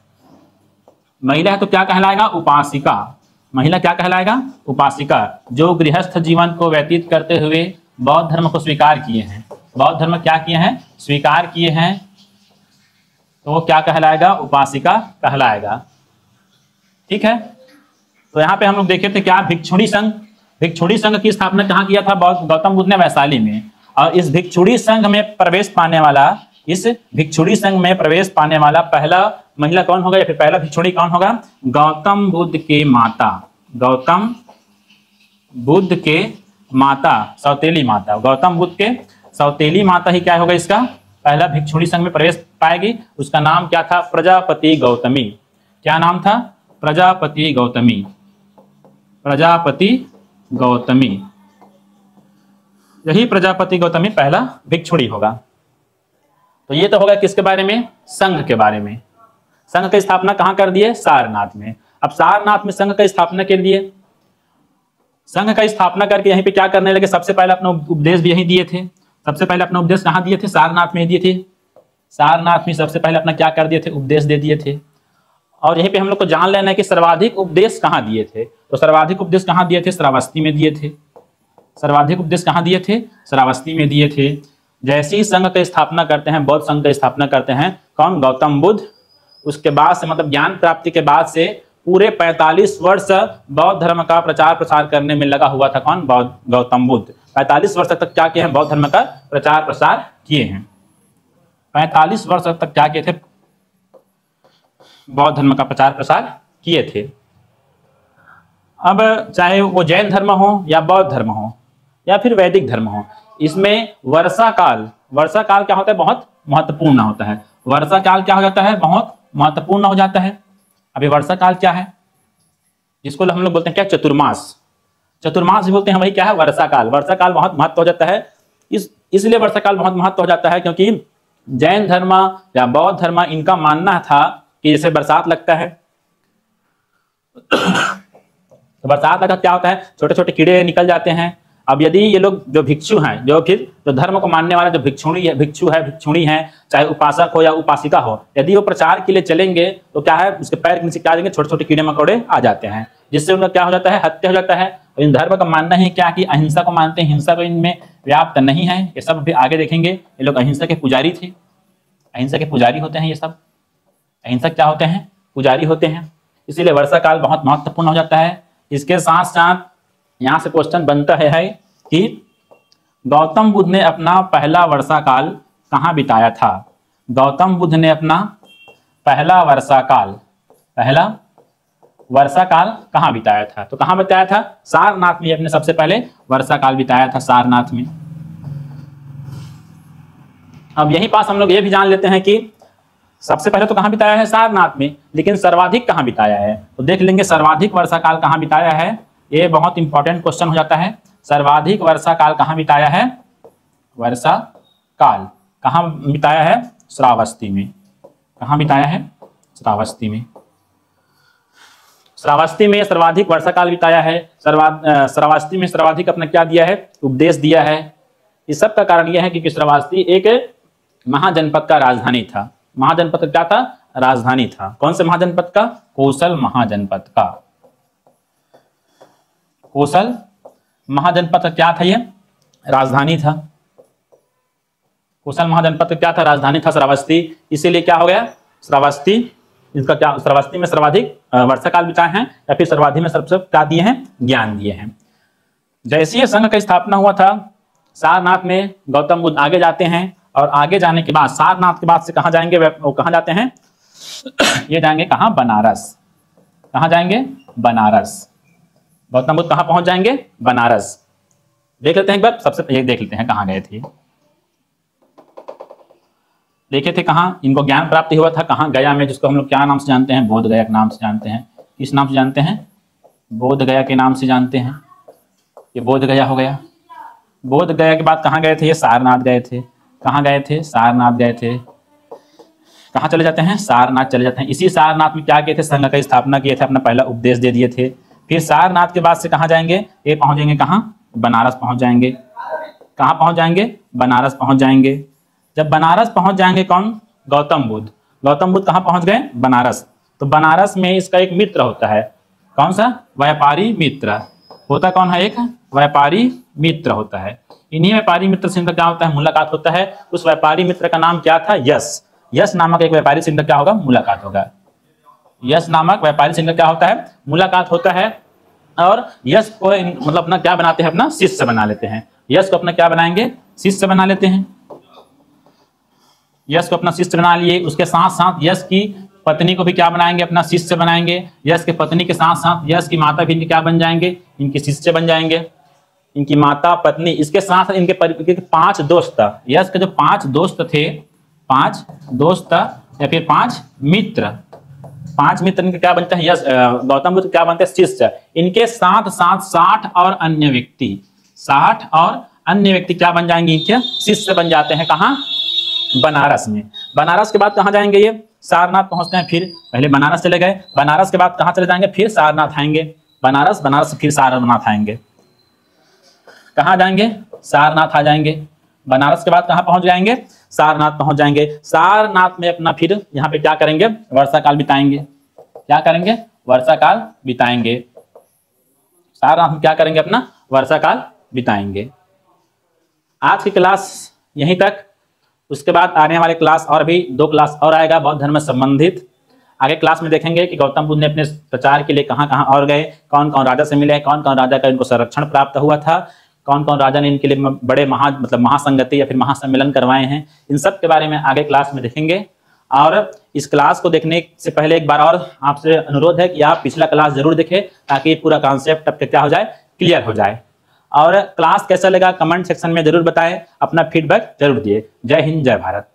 [SPEAKER 1] तो क्या कहलाएगा? उपासिका। महिला क्या कहलाएगा? उपासिका। जो गृहस्थ जीवन को व्यतीत करते हुए बौद्ध धर्म को स्वीकार किए हैं, बौद्ध धर्म क्या किए हैं? स्वीकार किए हैं, तो वो क्या कहलाएगा? उपासिका कहलाएगा। ठीक है। तो यहाँ पे हम लोग देखे थे क्या? भिक्षुणी संघ। भिक्षुणी संघ की स्थापना कहाँ किया था? गौतम बुद्ध ने वैशाली में। और इस भिक्षुणी संघ में प्रवेश पाने वाला पहला महिला कौन होगा, या फिर पहला भिक्षुणी कौन होगा? गौतम बुद्ध के माता। गौतम बुद्ध के माता, सौतेली माता। गौतम बुद्ध के सौतेली माता ही क्या होगा? इसका पहला भिक्षुणी संघ में प्रवेश पाएगी। उसका नाम क्या था? प्रजापति गौतमी। क्या नाम था? प्रजापति गौतमी। प्रजापति गौतमी। यही प्रजापति गौतमी पहला भिक्षुणी होगा। तो ये तो होगा किसके बारे में? संघ के बारे में। संघ की स्थापना कहाँ कर दिए? सारनाथ में। अब सारनाथ में संघ की स्थापना के लिए, संघ का स्थापना करके यहीं पे क्या करने लगे? सबसे पहले अपना उपदेश भी यहीं दिए थे। सबसे पहले अपना उपदेश कहाँ दिए थे? सारनाथ में दिए थे। सारनाथ में सबसे पहले अपना क्या कर दिए थे? उपदेश दे दिए थे। और यहीं पे हम लोग को जान लेना है कि सर्वाधिक उपदेश कहाँ दिए थे। तो सर्वाधिक उपदेश कहाँ दिए थे? श्रावस्ती में दिए थे। सर्वाधिक उपदेश कहाँ दिए थे? श्रावस्ती में दिए थे। जैसे ही संघ की स्थापना करते हैं, बौद्ध संघ की स्थापना करते हैं, कौन? गौतम बुद्ध। उसके बाद से, मतलब ज्ञान प्राप्ति के बाद से पूरे 45 वर्ष बौद्ध धर्म का प्रचार प्रसार करने में लगा हुआ था। कौन? गौतम बुद्ध। 45 वर्ष तक क्या किए हैं? बौद्ध धर्म का प्रचार प्रसार किए हैं। 45 वर्ष तक क्या किए थे, बौद्ध धर्म का प्रचार प्रसार किए थे। अब चाहे वो जैन धर्म हो या बौद्ध धर्म हो या फिर वैदिक धर्म हो, इसमें वर्षा काल क्या होता है, बहुत महत्वपूर्ण होता है। वर्षा काल क्या हो जाता है, बहुत महत्वपूर्ण हो जाता है। अभी वर्षा काल क्या है, जिसको हम लोग बोलते हैं क्या, चतुर्मास भी बोलते हैं, वही क्या है, वर्षा काल बहुत महत्व हो जाता है। इसलिए वर्षा काल बहुत महत्व हो जाता है क्योंकि जैन धर्म या बौद्ध धर्म इनका मानना था कि जैसे बरसात लगता है तो बरसात लगता क्या होता है, छोटे छोटे कीड़े निकल जाते हैं। अब यदि ये लोग जो भिक्षु हैं, जो फिर जो धर्म को मानने वाला जो भिक्षुणी है, चाहे उपासक हो या उपासिका हो, यदि वो प्रचार के लिए चलेंगे तो क्या है, उसके पैर के नीचे क्या आ जाएंगे, छोटे छोटे कीड़े मकोड़े आ जाते हैं, जिससे उनका क्या हो जाता है, हत्या हो जाता है। इन धर्म का मानना है क्या कि अहिंसा को मानते हैं, हिंसा को इनमें व्याप्त नहीं है। ये सब भी आगे देखेंगे। ये लोग अहिंसा के पुजारी थे, अहिंसा के पुजारी होते हैं। ये सब अहिंसक क्या होते हैं, पुजारी होते हैं। इसीलिए वर्षा काल बहुत महत्वपूर्ण हो जाता है। इसके साथ साथ यहाँ से क्वेश्चन बनता है कि गौतम बुद्ध ने अपना पहला वर्षा काल कहाँ बिताया था। गौतम बुद्ध ने अपना पहला वर्षा काल कहाँ बिताया था, तो कहाँ बिताया था, सारनाथ में अपने सबसे पहले वर्षा काल बिताया था, सारनाथ में। अब यहीं पास हम लोग ये भी जान लेते हैं कि सबसे पहले तो कहाँ बिताया है, सारनाथ में, लेकिन सर्वाधिक कहाँ बिताया है, तो देख लेंगे सर्वाधिक वर्षा काल कहाँ बिताया है। ये बहुत इंपॉर्टेंट क्वेश्चन हो जाता है। सर्वाधिक वर्षा काल कहाँ बिताया है, वर्षा काल कहाँ बिताया है, श्रावस्ती में। कहाँ बिताया है, श्रावस्ती में। श्रावस्ती में सर्वाधिक वर्षा काल बिताया है। श्रावस्ती में सर्वाधिक अपना क्या दिया है, उपदेश दिया है। इस सब का कारण यह है कि श्रावस्ती एक महाजनपद का राजधानी था। महाजनपद क्या था, राजधानी था। कौन से महाजनपद का, कोसल महाजनपद का। कोसल महाजनपद का क्या था, ये राजधानी था। कोसल महाजनपद का क्या था, राजधानी था श्रावस्ती। इसीलिए क्या हो गया, श्रावस्ती, इसका क्या, श्रावस्ती में सर्वाधिक वर्षा काल बिताए हैं, या फिर सर्वाधिक में सबसे क्या दिए हैं, ज्ञान दिए हैं। जैसे ही संघ का स्थापना हुआ था, सारनाथ में गौतम बुद्ध आगे जाते हैं, और आगे जाने के बाद सारनाथ के बाद से कहाँ जाएंगे, वो कहाँ जाते हैं, ये जाएंगे कहाँ, बनारस। कहाँ जाएंगे, बनारस। गौतम बुद्ध कहाँ पहुंच जाएंगे, बनारस। देख लेते हैं एक बार, सबसे पहले देख लेते हैं कहाँ गए थे। देखे थे कहाँ इनको ज्ञान प्राप्ति हुआ था, कहाँ, गया में, जिसको हम लोग क्या नाम से जानते हैं, बोध गया के नाम से जानते हैं। किस नाम से जानते हैं, बोध गया के नाम से जानते हैं। ये बोध गया हो गया। बोध गया के बाद कहाँ गए थे, ये सारनाथ गए थे। कहाँ गए थे, सारनाथ गए थे। कहाँ चले जाते हैं, सारनाथ चले जाते हैं। इसी सारनाथ में क्या किए थे, संघ का स्थापना किए थे, अपना पहला उपदेश दे दिए थे। फिर सारनाथ के बाद से कहाँ जाएंगे, ये पहुंचेंगे कहाँ, बनारस पहुंच जाएंगे। कहाँ पहुंच जाएंगे, बनारस पहुंच जाएंगे। जब बनारस पहुंच जाएंगे कौन, गौतम बुद्ध। गौतम बुद्ध कहाँ पहुंच गए, बनारस। तो बनारस में इसका एक मित्र होता है, कौन सा, व्यापारी मित्र होता। कौन है, एक व्यापारी मित्र होता है। इन्हीं व्यापारी मित्र से इनका क्या होता है, मुलाकात होता है। उस व्यापारी मित्र का नाम क्या था, यश। यश नामक एक व्यापारी से इनका क्या होगा, मुलाकात होगा। यश नामक व्यापारी से इनका क्या होता है, मुलाकात होता है। और यश को मतलब अपना क्या बनाते हैं, अपना शिष्य बना लेते हैं। यश को अपना क्या बनाएंगे, शिष्य बना लेते हैं। यश को अपना शिष्य बना लिए। उसके साथ साथ यश की पत्नी को भी क्या बनाएंगे, अपना शिष्य बनाएंगे। यश की पत्नी के साथ साथ यश की माता भी इनके क्या बन जाएंगे, इनके शिष्य बन जाएंगे। इनकी माता, पत्नी, इसके साथ साथ इनके 5 दोस्त। यश के जो 5 दोस्त थे, 5 दोस्त या फिर 5 मित्र, 5 मित्र इनके क्या बनते हैं, यश, गौतम बुद्ध क्या बनते हैं, शिष्य। इनके साथ साथ 60 और अन्य व्यक्ति, 60 और अन्य व्यक्ति क्या बन जाएंगे, इनके शिष्य बन जाते हैं। कहाँ, बनारस में। बनारस के बाद कहाँ जाएंगे, ये सारनाथ पहुंचते हैं। फिर पहले बनारस चले गए, बनारस के बाद कहाँ चले जाएंगे, फिर सारनाथ आएंगे। बनारस फिर सारनाथ आएंगे। कहाँ जाएंगे, सारनाथ आ जाएंगे। बनारस के बाद कहाँ पहुंच जाएंगे, सारनाथ पहुंच जाएंगे। सारनाथ में अपना फिर यहाँ पे क्या करेंगे, वर्षा काल बिताएंगे। क्या करेंगे, वर्षा काल बिताएंगे। सारनाथ में क्या करेंगे, अपना वर्षा काल बिताएंगे। आज की क्लास यहीं तक। उसके बाद आने वाले क्लास और भी 2 क्लास और आएगा बौद्ध धर्म से संबंधित। आगे क्लास में देखेंगे कि गौतम बुद्ध ने अपने प्रचार के लिए कहाँ कहाँ और गए, कौन कौन राजा से मिले, कौन कौन राजा का इनको संरक्षण प्राप्त हुआ था, कौन कौन राजा ने इनके लिए बड़े महासंगति या फिर महासम्मेलन करवाए हैं, इन सब के बारे में आगे क्लास में देखेंगे। और इस क्लास को देखने से पहले एक बार और आपसे अनुरोध है कि आप पिछला क्लास जरूर देखें, ताकि पूरा कॉन्सेप्ट आपके क्या हो जाए, क्लियर हो जाए। और क्लास कैसा लगा कमेंट सेक्शन में जरूर बताएं, अपना फीडबैक जरूर दिए। जय हिंद, जय भारत।